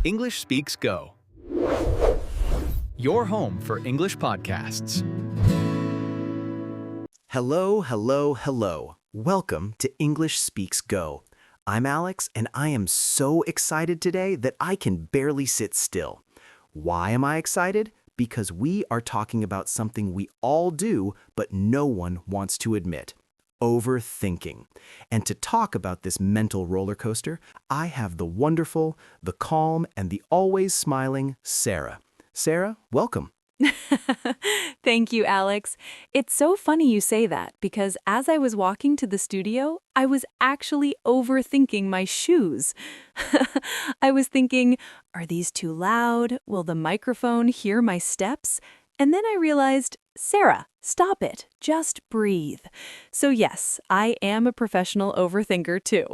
English Speaks Go, your home for English podcasts. Hello, hello, hello. Welcome to English Speaks Go. I'm Alex, and I am so excited today that I can barely sit still. Why am I excited? Because we are talking about something we all do, but no one wants to admit. Overthinking. And to talk about this mental roller coaster, I have the wonderful, the calm, and the always smiling Sarah. Sarah, welcome. Thank you, Alex. It's so funny you say that because as I was walking to the studio, I was actually overthinking my shoes. I was thinking, are these too loud? Will the microphone hear my steps? And then I realized, Sarah, stop it. Just breathe. So yes, I am a professional overthinker too.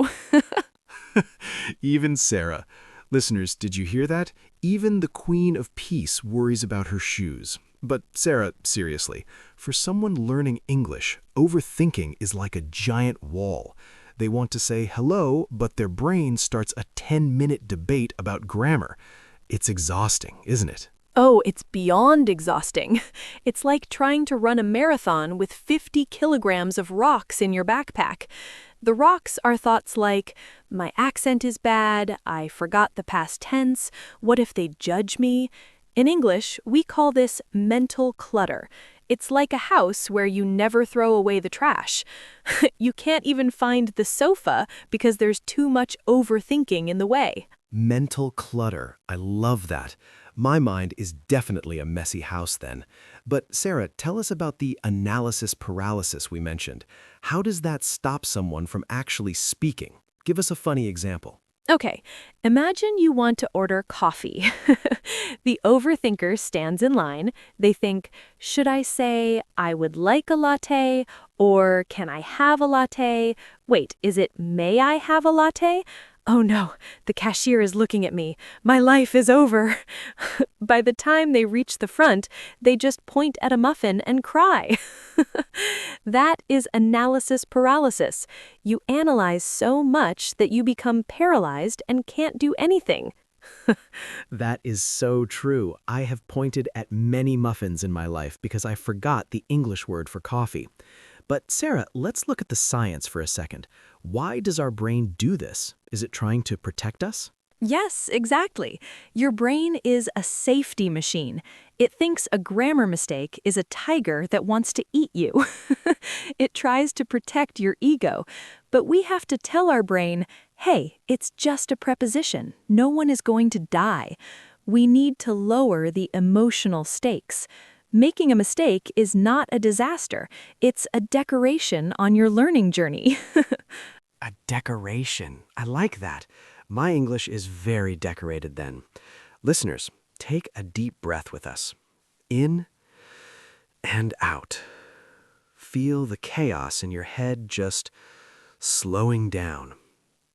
Even Sarah. Listeners, did you hear that? Even the Queen of Peace worries about her shoes. But Sarah, seriously, for someone learning English, overthinking is like a giant wall. They want to say hello, but their brain starts a 10-minute debate about grammar. It's exhausting, isn't it? Oh, it's beyond exhausting. It's like trying to run a marathon with 50 kilograms of rocks in your backpack. The rocks are thoughts like, my accent is bad, I forgot the past tense, what if they judge me? In English, we call this mental clutter. It's like a house where you never throw away the trash. You can't even find the sofa because there's too much overthinking in the way. Mental clutter. I love that. My mind is definitely a messy house then. But Sarah, tell us about the analysis paralysis we mentioned. How does that stop someone from actually speaking? Give us a funny example. Okay, imagine you want to order coffee. The overthinker stands in line. They think, should I say, I would like a latte? Or can I have a latte? Wait, is it may I have a latte? Oh no, the cashier is looking at me. My life is over. By the time they reach the front, they just point at a muffin and cry. That is analysis paralysis. You analyze so much that you become paralyzed and can't do anything. That is so true. I have pointed at many muffins in my life because I forgot the English word for coffee. But Sarah, let's look at the science for a second. Why does our brain do this? Is it trying to protect us? Yes, exactly. Your brain is a safety machine. It thinks a grammar mistake is a tiger that wants to eat you. It tries to protect your ego. But we have to tell our brain, hey, it's just a preposition. No one is going to die. We need to lower the emotional stakes. Making a mistake is not a disaster. It's a decoration on your learning journey. A decoration. I like that. My English is very decorated then. Listeners, take a deep breath with us. In and out. Feel the chaos in your head just slowing down.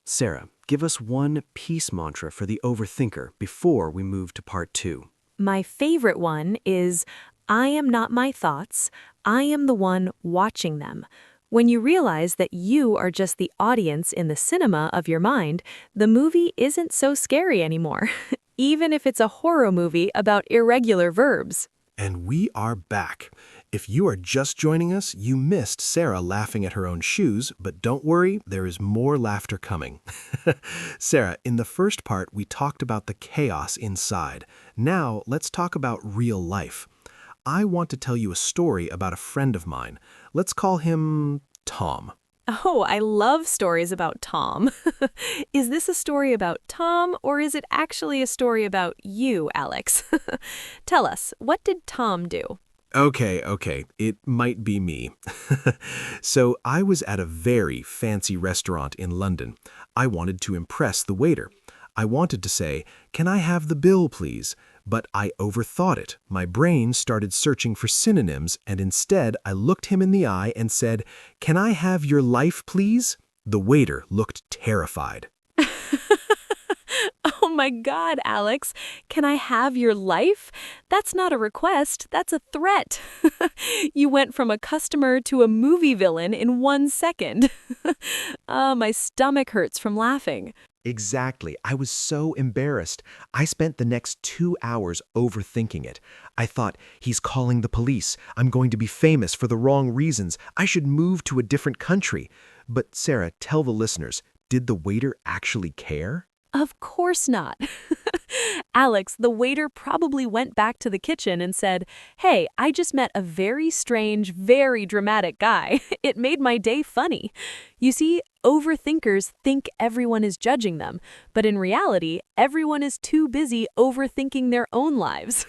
Sarah, give us one peace mantra for the overthinker before we move to part 2. My favorite one is, I am not my thoughts, I am the one watching them. When you realize that you are just the audience in the cinema of your mind, the movie isn't so scary anymore, even if it's a horror movie about irregular verbs. And we are back. If you are just joining us, you missed Sarah laughing at her own shoes, but don't worry, there is more laughter coming. Sarah, in the first part, we talked about the chaos inside. Now, let's talk about real life. I want to tell you a story about a friend of mine. Let's call him Tom. Oh, I love stories about Tom. Is this a story about Tom, or is it actually a story about you, Alex? Tell us, what did Tom do? Okay, it might be me. So I was at a very fancy restaurant in London. I wanted to impress the waiter. I wanted to say, "Can I have the bill, please?" But I overthought it. My brain started searching for synonyms, and instead I looked him in the eye and said, "Can I have your life, please?" The waiter looked terrified. Oh my God, Alex, can I have your life? That's not a request, that's a threat. You went from a customer to a movie villain in 1 second. My stomach hurts from laughing. Exactly. I was so embarrassed. I spent the next 2 hours overthinking it. I thought, he's calling the police. I'm going to be famous for the wrong reasons. I should move to a different country. But Sarah, tell the listeners, did the waiter actually care? Of course not. Alex, the waiter probably went back to the kitchen and said, "Hey, I just met a very strange, very dramatic guy. It made my day funny." You see, overthinkers think everyone is judging them, but in reality, everyone is too busy overthinking their own lives.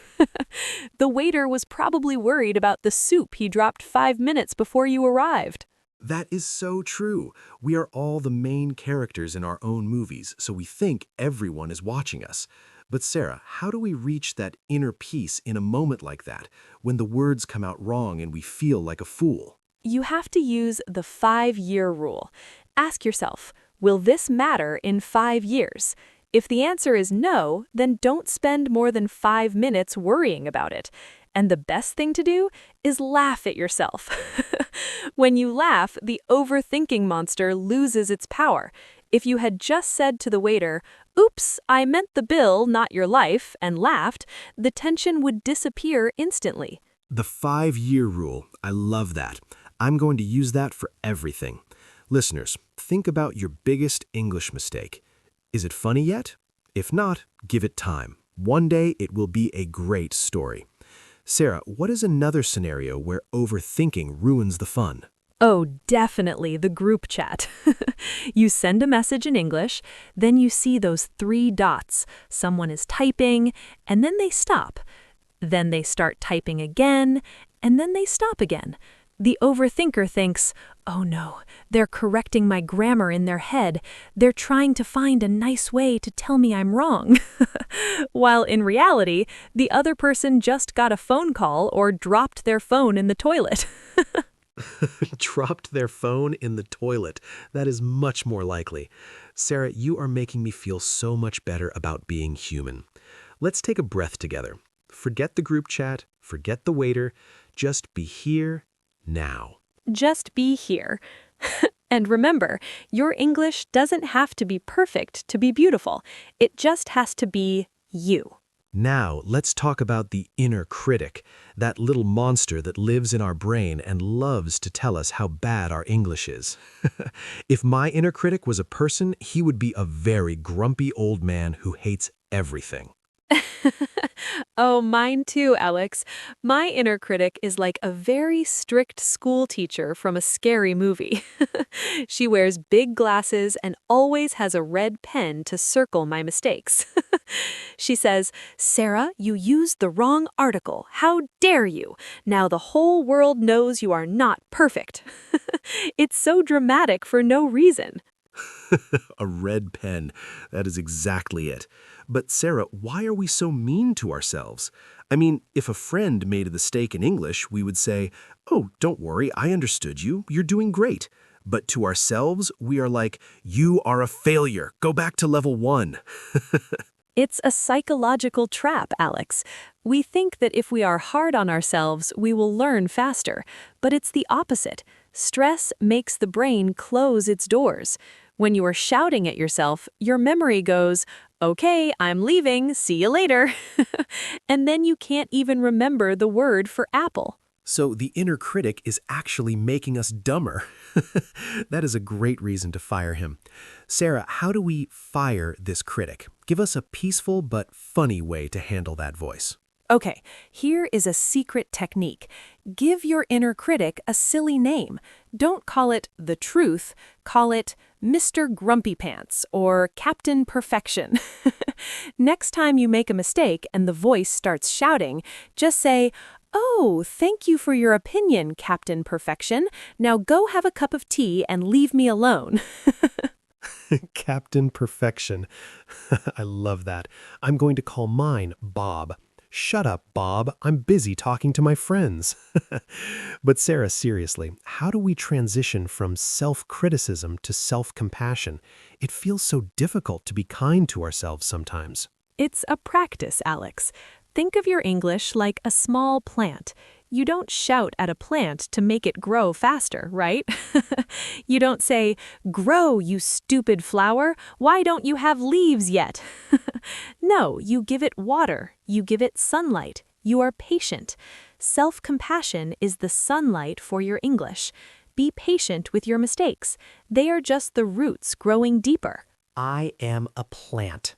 The waiter was probably worried about the soup he dropped 5 minutes before you arrived. That is so true. We are all the main characters in our own movies, so we think everyone is watching us. But Sarah, how do we reach that inner peace in a moment like that, when the words come out wrong and we feel like a fool? You have to use the 5-year rule. Ask yourself, will this matter in 5 years? If the answer is no, then don't spend more than 5 minutes worrying about it. And the best thing to do is laugh at yourself. When you laugh, the overthinking monster loses its power. If you had just said to the waiter, "Oops, I meant the bill, not your life," and laughed, the tension would disappear instantly. The 5-year rule. I love that. I'm going to use that for everything. Listeners, think about your biggest English mistake. Is it funny yet? If not, give it time. One day it will be a great story. Sarah, what is another scenario where overthinking ruins the fun? Oh, definitely the group chat. You send a message in English, then you see those 3 dots. Someone is typing, and then they stop. Then they start typing again, and then they stop again. The overthinker thinks, "Oh no, they're correcting my grammar in their head. They're trying to find a nice way to tell me I'm wrong." While in reality, the other person just got a phone call or dropped their phone in the toilet. Dropped their phone in the toilet. That is much more likely. Sarah, you are making me feel so much better about being human. Let's take a breath together. Forget the group chat, forget the waiter, just be here now. Just be here. And remember, your English doesn't have to be perfect to be beautiful. It just has to be you. Now, let's talk about the inner critic, that little monster that lives in our brain and loves to tell us how bad our English is. If my inner critic was a person, he would be a very grumpy old man who hates everything. Oh, mine too, Alex. My inner critic is like a very strict school teacher from a scary movie. She wears big glasses and always has a red pen to circle my mistakes. She says, "Sarah, you used the wrong article. How dare you? Now the whole world knows you are not perfect." It's so dramatic for no reason. A red pen. That is exactly it. But Sarah, why are we so mean to ourselves? I mean, if a friend made a mistake in English, we would say, "Oh, don't worry, I understood you. You're doing great." But to ourselves, we are like, "You are a failure. Go back to level 1." It's a psychological trap, Alex. We think that if we are hard on ourselves, we will learn faster. But it's the opposite. Stress makes the brain close its doors. When you are shouting at yourself, your memory goes, "Okay, I'm leaving, see you later." And then you can't even remember the word for apple. So the inner critic is actually making us dumber. That is a great reason to fire him. Sarah, how do we fire this critic? Give us a peaceful but funny way to handle that voice. Okay, here is a secret technique. Give your inner critic a silly name. Don't call it the truth. Call it Mr. Grumpy Pants or Captain Perfection. Next time you make a mistake and the voice starts shouting, just say, "Oh, thank you for your opinion, Captain Perfection. Now go have a cup of tea and leave me alone." Captain Perfection. I love that. I'm going to call mine Bob. Shut up, Bob. I'm busy talking to my friends. But Sarah, seriously, how do we transition from self-criticism to self-compassion? It feels so difficult to be kind to ourselves sometimes. It's a practice, Alex. Think of your English like a small plant. You don't shout at a plant to make it grow faster, right? You don't say, "Grow, you stupid flower. Why don't you have leaves yet?" No, you give it water. You give it sunlight. You are patient. Self-compassion is the sunlight for your English. Be patient with your mistakes. They are just the roots growing deeper. I am a plant.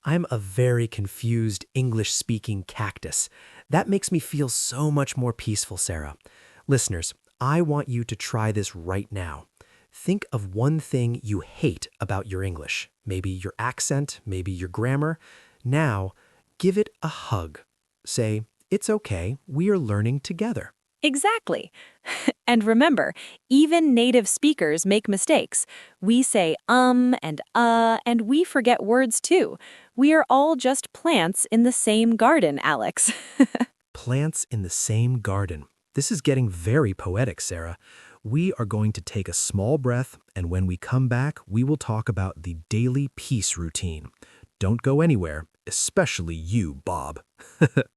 I'm a very confused English-speaking cactus. That makes me feel so much more peaceful, Sarah. Listeners, I want you to try this right now. Think of one thing you hate about your English. Maybe your accent, maybe your grammar. Now, give it a hug. Say, "It's okay, we are learning together." Exactly. And remember, even native speakers make mistakes. We say and we forget words too. We are all just plants in the same garden, Alex. Plants in the same garden. This is getting very poetic, Sarah. We are going to take a small breath, and when we come back, we will talk about the daily peace routine. Don't go anywhere, especially you, Bob.